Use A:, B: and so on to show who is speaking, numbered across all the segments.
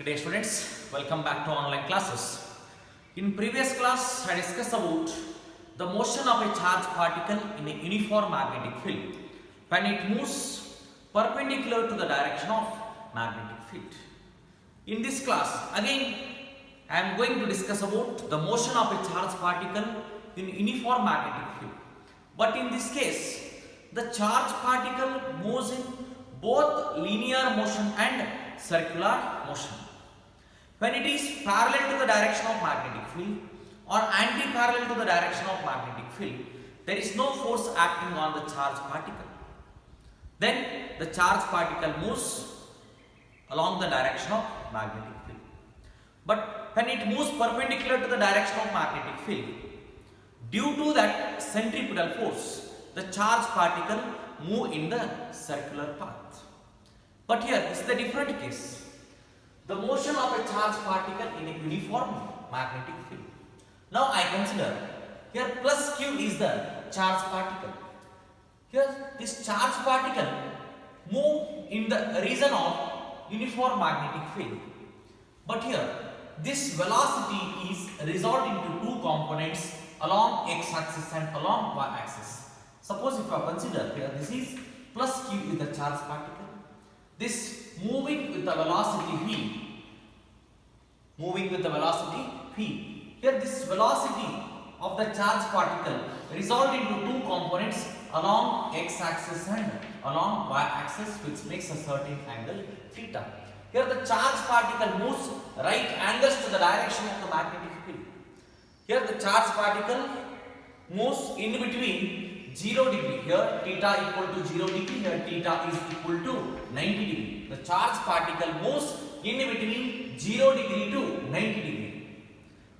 A: Good day students, welcome back to online classes. In previous class I discussed about the motion of a charged particle in a uniform magnetic field when it moves perpendicular to the direction of magnetic field. In this class again I am going to discuss about the motion of a charged particle in uniform magnetic field. But in this case the charged particle moves in both linear motion and circular motion. When it is parallel to the direction of magnetic field or anti-parallel to the direction of magnetic field, there is no force acting on the charged particle. Then the charged particle moves along the direction of magnetic field. But when it moves perpendicular to the direction of magnetic field, due to that centripetal force, the charged particle move in the circular path. But here this is the different case. The motion of a charged particle in a uniform magnetic field. Now I consider here plus q is the charged particle. Here this charged particle move in the region of uniform magnetic field. But here this velocity is resolved into two components along x-axis and along y-axis. Suppose if I consider here this is plus q is the charged particle. This moving with the velocity v, here this velocity of the charged particle resolved into two components along x-axis and along y-axis, which makes a certain angle theta. Here the charged particle moves right angles to the direction of the magnetic field. Here the charged particle moves in between 0 degree, here theta equal to 0 degree, here theta is equal to 90 degree. The charged particle moves in between 0 degree to 90 degree.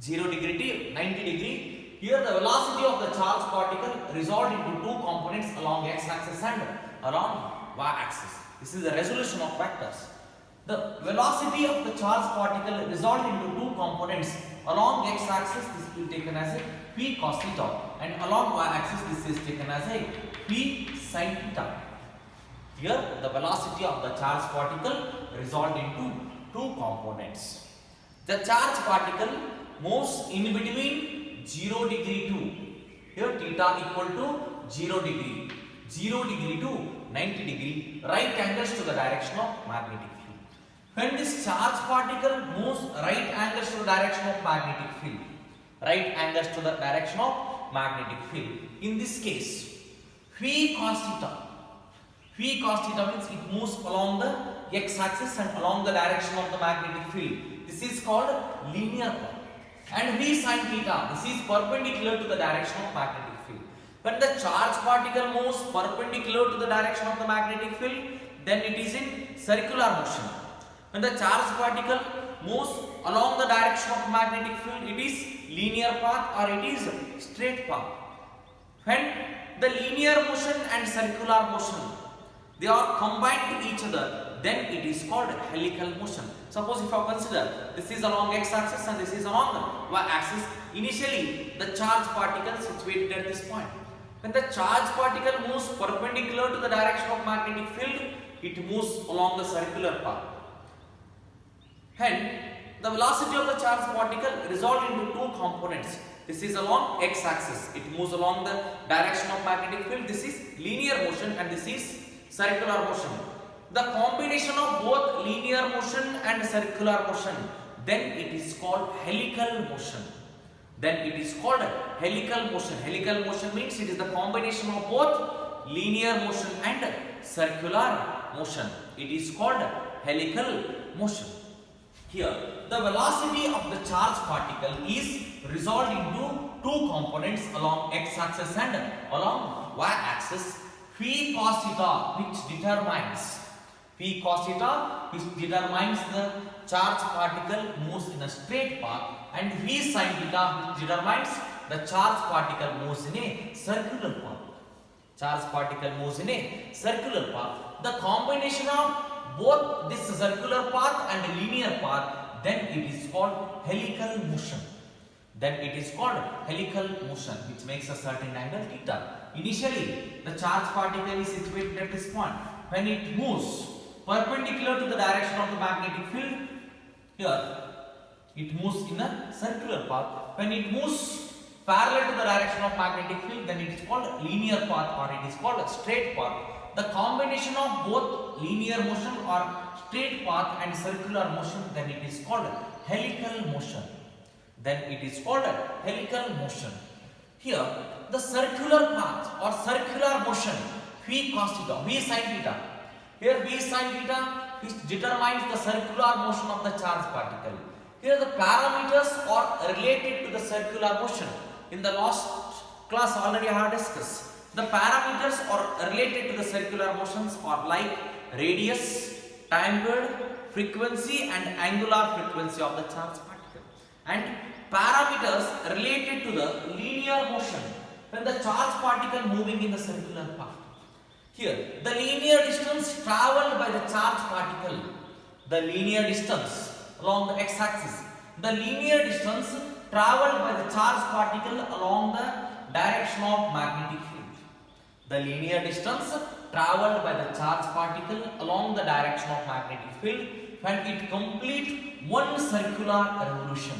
A: 0 degree to 90 degree. Here the velocity of the charged particle resolved into two components along x-axis and along y-axis. This is the resolution of vectors. The velocity of the charged particle resolved into two components along x-axis, this will be taken as a p cos theta, and along y-axis this is taken as a p sin theta. Here the velocity of the charged particle resolved into two components. The charged particle moves in between 0 degree to, here theta equal to 0 degree, 0 degree to 90 degree, right angles to the direction of magnetic field. When this charged particle moves right angles to the direction of magnetic field, right angles to the direction of magnetic field, in this case phi cos theta means it moves along the x-axis and along the direction of the magnetic field. This is called linear path. And v sin theta, this is perpendicular to the direction of magnetic field. When the charged particle moves perpendicular to the direction of the magnetic field, then it is in circular motion. When the charged particle moves along the direction of magnetic field, it is linear path or it is straight path. When the linear motion and circular motion, they are combined to each other, then it is called helical motion. Suppose if I consider this is along x-axis and this is along y-axis, initially the charged particle situated at this point. When the charged particle moves perpendicular to the direction of magnetic field, it moves along the circular path. Hence, the velocity of the charged particle resolved into two components. This is along x-axis, it moves along the direction of magnetic field. This is linear motion and this is circular motion. The combination of both linear motion and circular motion, then it is called helical motion. Helical motion means it is the combination of both linear motion and circular motion. It is called helical motion. Here, the velocity of the charged particle is resolved into two components along x-axis and along y-axis. Phi cos theta, which determines the charged particle moves in a straight path, and v sin theta, which determines the charged particle moves in a circular path. The combination of both this circular path and linear path, then it is called helical motion. Which makes a certain angle theta. Initially, the charged particle is situated at this point. When it moves perpendicular to the direction of the magnetic field, Here it moves in a circular path. When it moves parallel to the direction of magnetic field, then it is called linear path or it is called a straight path. The combination of both linear motion or straight path and circular motion, then it is called helical motion. Then it is called helical motion. Here the circular path or circular motion v cos theta, v sin theta. Here v sin theta which determines the circular motion of the charged particle. Here the parameters are related to the circular motion. In the last class already I have discussed. The parameters are related to the circular motions are like radius, time period, frequency and angular frequency of the charged particle. And parameters related to the linear motion when the charged particle moving in the circular path. Here, the linear distance traveled by the charged particle, the linear distance along the x-axis, the linear distance traveled by the charged particle along the direction of magnetic field. The linear distance traveled by the charged particle along the direction of magnetic field when it complete one circular revolution.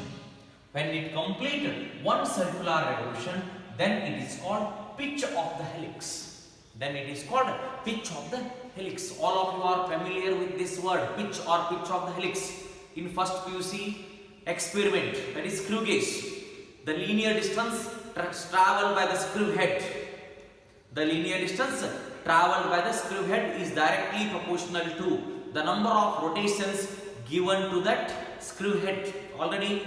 A: When it completed one circular revolution, then it is called pitch of the helix. Then it is called pitch of the helix. All of you are familiar with this word, pitch or pitch of the helix. In first PUC experiment, that is screw gauge. The linear distance traveled by the screw head. The linear distance traveled by the screw head is directly proportional to the number of rotations given to that screw head. Already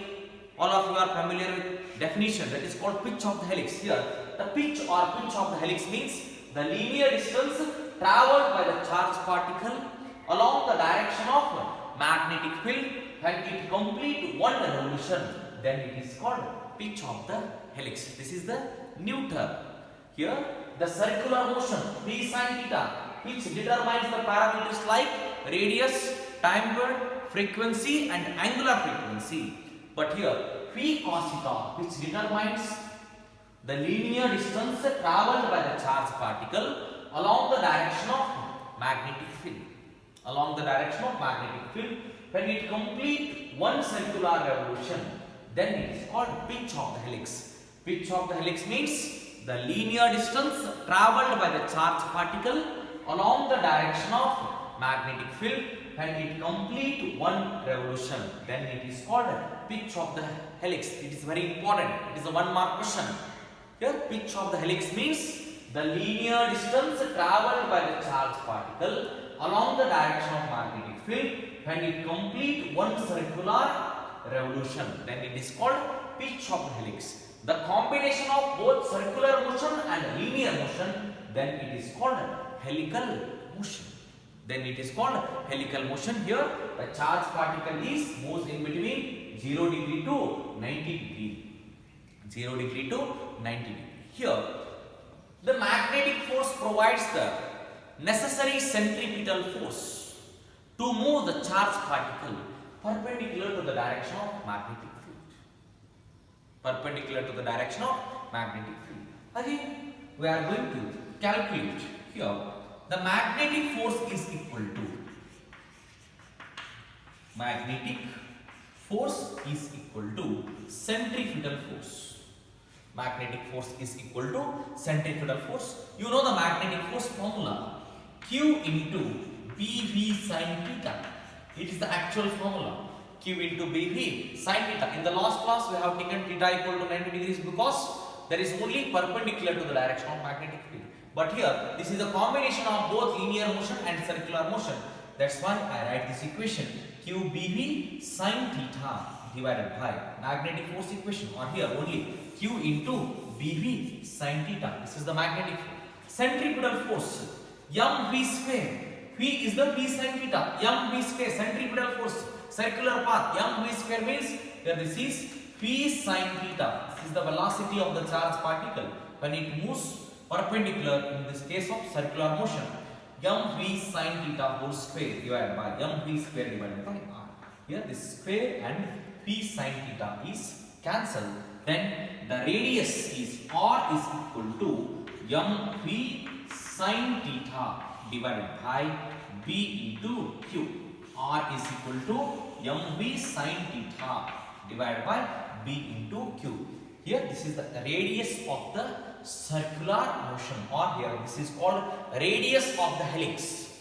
A: all of you are familiar with definition, that is called pitch of the helix. Here the pitch or pitch of the helix means the linear distance traveled by the charged particle along the direction of magnetic field when it complete one revolution, then it is called pitch of the helix. This is the new term. Here the circular motion v sin theta which determines the parameters like radius, time period, frequency and angular frequency. But here v cos theta which determines the linear distance traveled by the charged particle along the direction of magnetic field. Along the direction of magnetic field when it complete one circular revolution, then it is called pitch of the helix. Pitch of the helix means the linear distance traveled by the charged particle along the direction of magnetic field when it complete one revolution, then it is called pitch of the helix. It is very important. It is a 1 mark question. Here pitch of the helix means the linear distance traveled by the charged particle along the direction of magnetic field when it complete one circular revolution, then it is called pitch of the helix. The combination of both circular motion and linear motion, then it is called helical motion. Then it is called helical motion. Here the charged particle is moves in between 0 degree to 90 degree. 0 degree to 90 degree. Here the magnetic force provides the necessary centripetal force to move the charged particle perpendicular to the direction of magnetic field. Perpendicular to the direction of magnetic field. Again, we are going to calculate here the magnetic force is equal to centripetal force. Magnetic force is equal to centripetal force. You know the magnetic force formula, Q into BV sin theta. It is the actual formula, Q into BV sin theta. In the last class we have taken theta equal to 90 degrees because there is only perpendicular to the direction of magnetic field. But here this is a combination of both linear motion and circular motion. That's why I write this equation, QBV sin theta divided by magnetic force equation, or here only Q into BV sin theta. This is the magnetic force. Centripetal force mv square. V is the V sin theta. mv square centripetal force, circular path. mv square means here this is V sin theta. This is the velocity of the charged particle when it moves perpendicular, in this case of circular motion. mv sin theta whole square divided by mv square divided by r. Here this square and V sin theta is cancelled. Then the radius is r is equal to mv sin theta divided by b into q. R is equal to mv sin theta divided by b into q. Here this is the radius of the circular motion, or here this is called radius of the helix.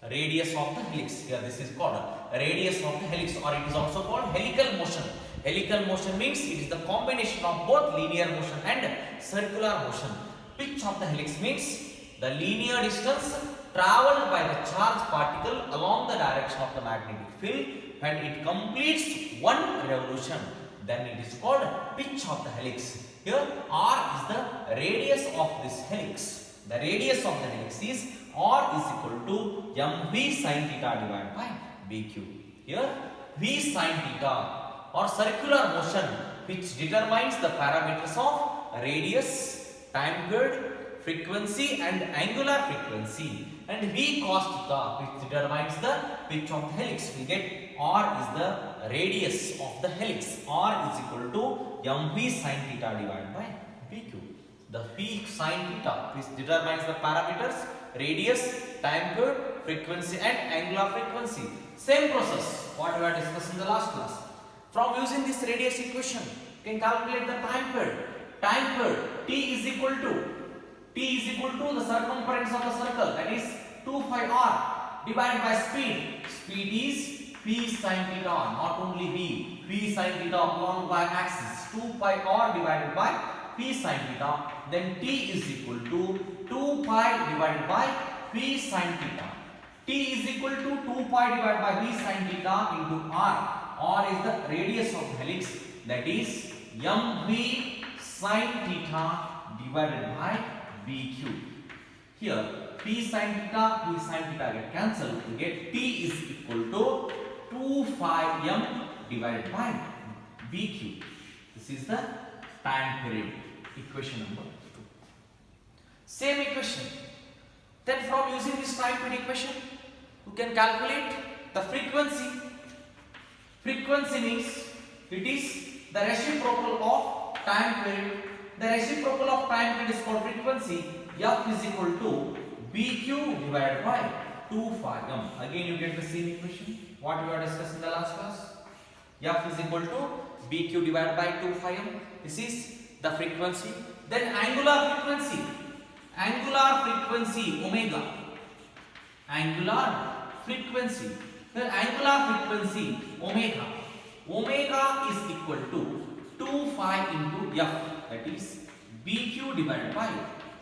A: Radius of the helix. Here this is called radius of the helix, or it is also called helical motion. Helical motion means it is the combination of both linear motion and circular motion. Pitch of the helix means the linear distance traveled by the charged particle along the direction of the magnetic field when it completes one revolution. Then it is called pitch of the helix. Here R is the radius of this helix. The radius of the helix is R is equal to mv sin theta divided by bq. Here v sin theta or circular motion, which determines the parameters of radius, time period, frequency and angular frequency, and v cos theta, which determines the pitch of the helix. We get R is the radius of the helix. R is equal to mv sin theta divided by bq. The v sin theta, which determines the parameters radius, time period, frequency and angular frequency. Same process what we have discussed in the last class. From using this radius equation, you can calculate the time period. Time period t is equal to the circumference of the circle, that is 2 pi r, divided by speed. Speed is v sin theta, not only v sin theta along y axis, 2 pi r divided by v sin theta. Then t is equal to 2 pi divided by v sin theta. T is equal to 2 pi divided by v sin theta into r. R is the radius of the helix, that is mv sin theta divided by bq. Here p sin theta get cancelled. We get t is equal to 2 pi m divided by bq. This is the time period, equation number 2. Same equation. Then from using this time period equation, you can calculate the frequency. Frequency means it is the reciprocal of time period. The reciprocal of time period is called frequency. F is equal to bq divided by 2 phi m. Again you get the same equation what we have discussed in the last class. F is equal to bq divided by 2 phi m. This is the frequency. Then angular frequency. Angular frequency omega. Angular frequency. The angular frequency omega. Omega is equal to 2 phi into f, that is bq divided by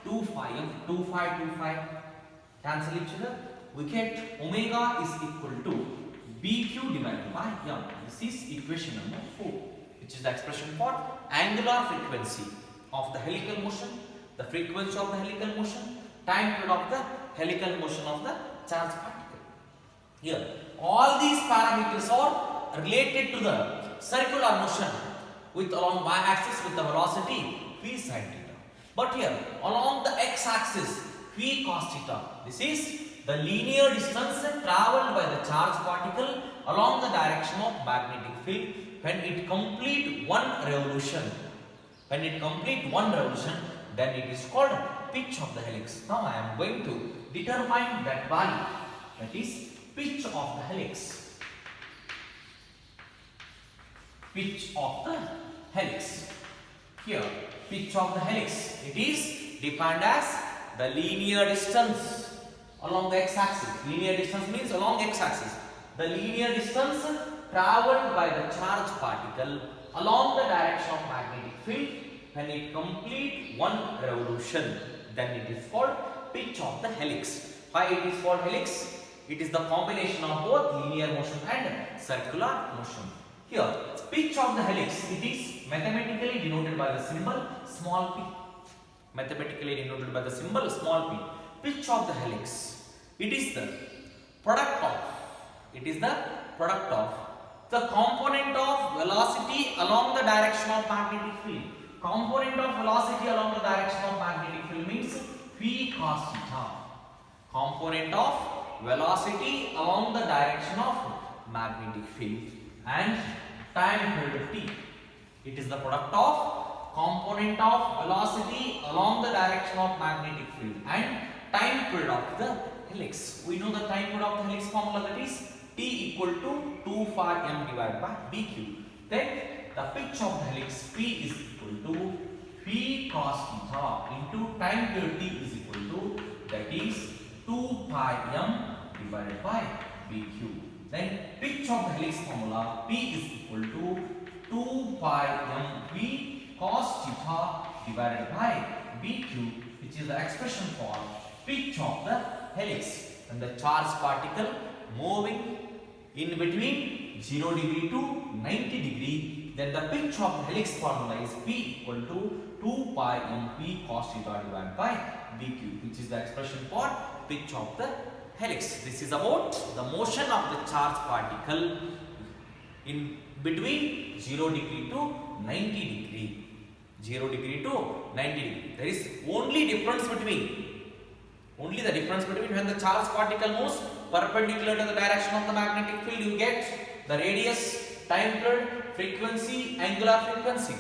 A: 2 phi m. 2 phi cancel each other. We get omega is equal to bq divided by m. This is equation number 4, which is the expression for angular frequency of the helical motion, the frequency of the helical motion, time period of the helical motion of the charged particle. Here all these parameters are related to the circular motion with along y-axis with the velocity v sin theta. But here along the x-axis v cos theta. This is the linear distance traveled by the charged particle along the direction of magnetic field when it complete one revolution. When it complete one revolution, then it is called pitch of the helix. Now I am going to determine that value, that is pitch of the helix. Pitch of the helix. Here pitch of the helix, it is defined as the linear distance along the x-axis. Linear distance means along x-axis. The linear distance traveled by the charged particle along the direction of magnetic field when it complete one revolution, then it is called pitch of the helix. Why it is called helix? It is the combination of both linear motion and circular motion. Here pitch of the helix, it is mathematically denoted by the symbol small p. Mathematically denoted by the symbol small p. Pitch of the helix, it is the product of the component of velocity along the direction of magnetic field. Component of velocity along the direction of magnetic field means v cos theta. Component of velocity along the direction of magnetic field and time period t. It is the product of component of velocity along the direction of magnetic field and time period of the helix. We know the time period of the helix formula, that is T equal to 2 pi m divided by BQ. Then the pitch of the helix P is equal to P cos theta into time period T is equal to, that is 2 pi m divided by BQ. Then pitch of the helix formula P is equal to 2 pi m V cos theta divided by BQ, which is the expression for pitch of the helix. And the charged particle moving in between 0 degree to 90 degree, then the pitch of the helix formula is P equal to 2 pi m P cos theta divided by BQ, which is the expression for pitch of the helix. This is about the motion of the charged particle in between 0 degree to 90 degree. 0 degree to 90 degree. There is only the difference between when the charged particle moves perpendicular to the direction of the magnetic field, you get the radius, time period, frequency, angular frequency.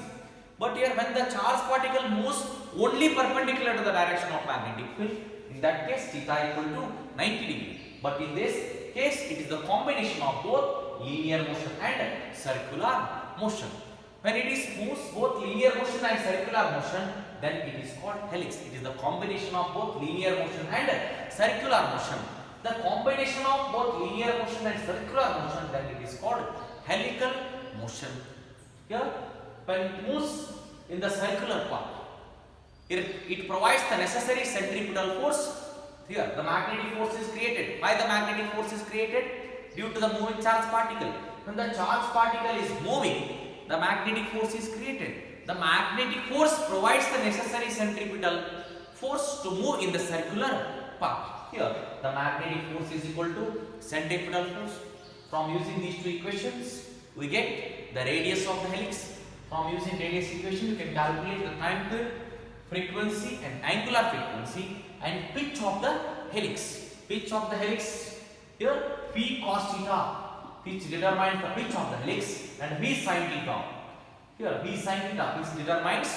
A: But here when the charged particle moves only perpendicular to the direction of magnetic field, in that case theta equal to 90 degree. But in this case it is the combination of both linear motion and circular motion. When it is moves both linear motion and circular motion, then it is called helix. It is the combination of both linear motion and circular motion. The combination of both linear motion and circular motion, then it is called helical motion. Here, when it moves in the circular path, it provides the necessary centripetal force. Here, the magnetic force is created. Why the magnetic force is created? Due to the moving charged particle. When the charged particle is moving, the magnetic force is created. The magnetic force provides the necessary centripetal force to move in the circular path. Here, the magnetic force is equal to centripetal force. From using these two equations, we get the radius of the helix. From using radius equation, you can calculate the time period, frequency and angular frequency and pitch of the helix. Pitch of the helix, here P cos theta, which determines the pitch of the helix, and V sin theta. Here V sin theta, which determines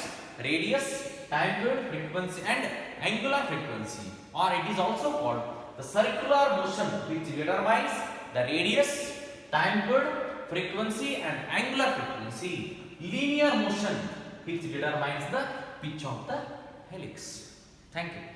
A: radius, time period, frequency and angular frequency. Or it is also called the circular motion, which determines the radius, time period, frequency and angular frequency. Linear motion, which determines the pitch of the helix. Thank you.